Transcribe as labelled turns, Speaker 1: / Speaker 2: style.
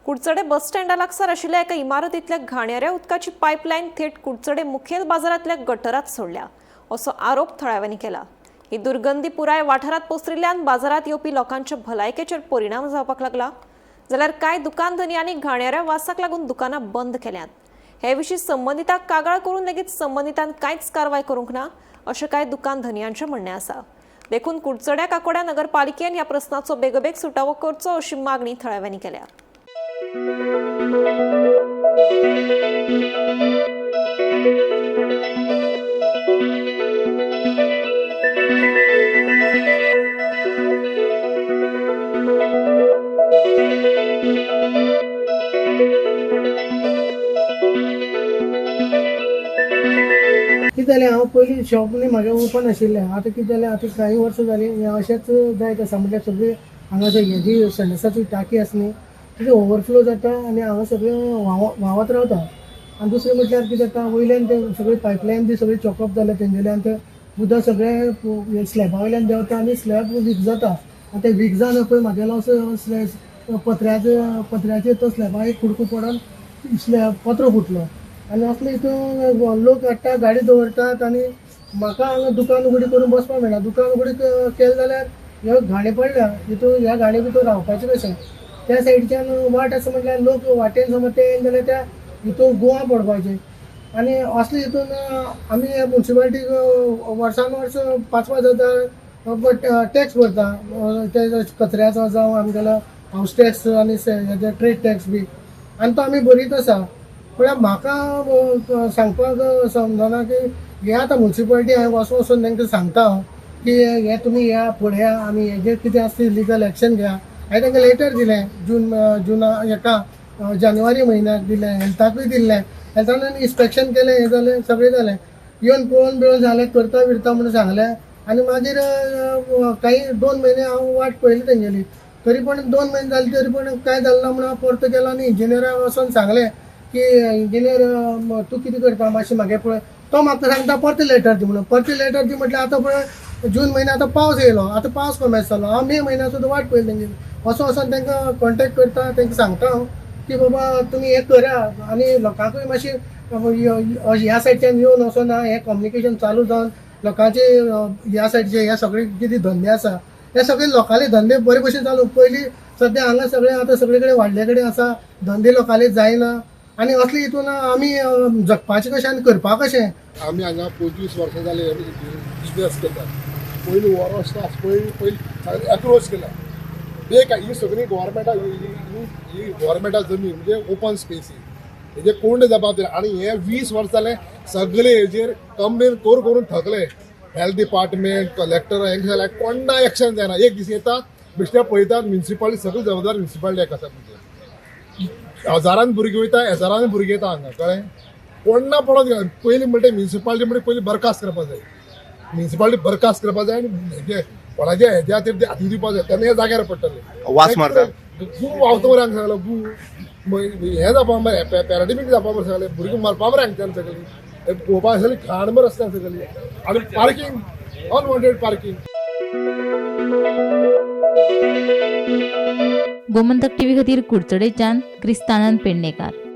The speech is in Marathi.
Speaker 1: कुडचडे बस स्टँडा लागसार आशिल्ल्या एका इमारतींतल्या घाणेऱ्या उदकाची पायपलायन थेट कुडचडे मुखेल बाजारांतल्या गटरात सोडल्या असो आरोप थळाव्यांनी केला। ही दुर्गंधी पुराय वाठारात पसरिल्ल्यान बाजारात येवपी लोकांच्या भलायकेचेर परिणाम जावपाक लागला। जाल्यार कांय दुकानधनी घाणेऱ्या वासाक लागून दुकानां बंद केल्यात। हे विशीं संबंधिताक कागाळ करून लेगीत संबंधितान कांयच कारवाय करूंक ना अशें कांय दुकानधनियांचें म्हणणें आसा। देखून कुडचड्या काकोड्या नगरपालिकेन ह्या प्रस्नाचो बेगोबेग सुटावो करचो अशी मागणी थळाव्यांनी केल्या।
Speaker 2: कितें जालें हांव पयलीं शॉप न्ही म्हाजें ओपन आशिल्लें। आतां कितें जालें आतां काही वर्सां जालीं हें अशेंच जायत आसा। म्हणजे सगळी हांगासर हें जी संडासाची टाकी आसा न्ही ती ओवरफ्लो जाता आनी हांगा सगळें व्हांवत रावता। आनी दुसरें म्हटल्यार कितें जाता वयल्यान ते सगळी पायपलायन बी सगळी चॉकअप जाल्या तेंगेले आनी तें उदक सगळें स्लॅबा वयल्यान देंवता आनी स्लॅब वीक जाता। आनी ते वीक जावन पळय म्हागेलो पत्र्याचेर तो स्लॅबा एक कुडको पडोन स्लॅब पत्रो फुटलो। आनी असले हितून लोक हाडटा गाडी दवरतात आनी म्हाका हांगा दुकान उगडी करून बसपाक मेळना। दुकान उगडी केलें जाल्यार ह्यो घाणी पडल्या हितून ह्या घाणी भितर रावपाचें कशें। त्या सायडीच्यान वाट आसा म्हटल्यार लोक वाटेन समज ते येयले जाल्यार त्या हितून गोवा पडपाचें। आनी असले हितून आमी म्युन्सिपालिटीक वर्सान वर्स 5,000 टॅक्स भरता। ते कचऱ्याचो जावं आमगेलो हावस टॅक्स आनी हेजे ट्रेड टॅक्स बी आनी तो आमी भरीत आसा। म्हळ्यार म्हाका सांगपाक समजना की हे आतां म्युन्सिपालिटी हांवें वचून तांकां सांगता की हे तुमी या पळया आनी हेजेर कितें आसा लिगल एक्शन घेया। हांवें तांकां लेटर दिलें जानेवारी म्हयन्याक दिलें, हेल्थाकूय दिल्लें। हेल्थान इन्स्पेक्शन केलें, हें जालें सगळें जालें। येवन पळोवन बिळोवन झालें करता बिरता म्हणून सांगलें आनी मागीर काही 2 म्हयने हांव वाट पळयली तेंगेली। तरी पण 2 म्हयने जाले तरी पण कांय जालें ना म्हणून हांव परतो गेलो आनी इंजिनियराक वचून सांगलें की इंजिनियर तूं कितें करता मातशें म्हागे पळय। तो म्हाका सांगता परती लेटर दी म्हणून। परती लेटर दी म्हटल्यार आतां पळय जून म्हयन्यात आतां पावस येयलो, आतां पावस कमेस जालो। हांव मे म्हयन्याक सुद्दां वाट पळयली तेंगेली। वचून तांकां कॉन्टेक्ट करता, तांकां सांगता हांव की बाबा तुमी हें करा आनी लोकांकूय मातशी ह्या सायडच्यान येवन वचोन हें कम्युनिकेशन चालू जावन लोकांचे ह्या सायडचे हे सगळे कितें धंदे आसा हे सगळे लोकांले धंदे बरे भशेन चालू। पयलीं सद्या हांगा सगळें आतां सगळे कडेन वाडले कडेन आसा, धंदे लोकांले जायना आनी असले हितून आमी जगपाचें कशें आनी करपाक कशें।
Speaker 3: आमी हांगा 25 वर्सां जाले बिजनेस करता। पयलीं वॉर आसता पयलीं अप्रोच केला ही सगळी गोवोरमेंटा ही गोवोरमेंटा जमीन म्हणजे ओपन स्पेस हेजे कोण जबाबदारी। आनी हे 20 वर्सां जाले सगळे हेजेर कंप्लेन करून थकले। हेल्थ डिपार्टमेंट कलेक्टर हेंगे जाल्यार कोणा एक्शन जायना। एक दीस येतात बेश्टे पळयतात म्युन्सिपालिटी सगळी जबाबदार म्युन्सिपालिटी आसा। म्हणजे हजारान भुरगीं वयता, हजारान भुरगीं येता हांगा कळ्ळें। कोणा पडत गेला पयलीं म्हणटा म्युन्सिपालिटी म्हणजे पयलीं बरखास्त करपाक जाय। म्युन्सिपालिटी बरखास्त करपाक जाय आनी हेजे कोणाच्या हेज्या खातीर ते हाती दिवपाक जाय तेन्ना हे जाग्यार पडटले।
Speaker 4: वास मारता
Speaker 3: खूब वावता मरे हांगा सांगलो हें जावपा मरे पॅराडिमीक जावपा मरे सगळे भुरगीं मरपा मरे हांगच्यान सगळीं पळोवपाक सगळीं घाण मरे रस्त्यान सगळीं। आनी parking unwanted parking.
Speaker 5: Gomantak TV खातीर कुडचडेच्यान क्रिस्तानंद पेडणेकार।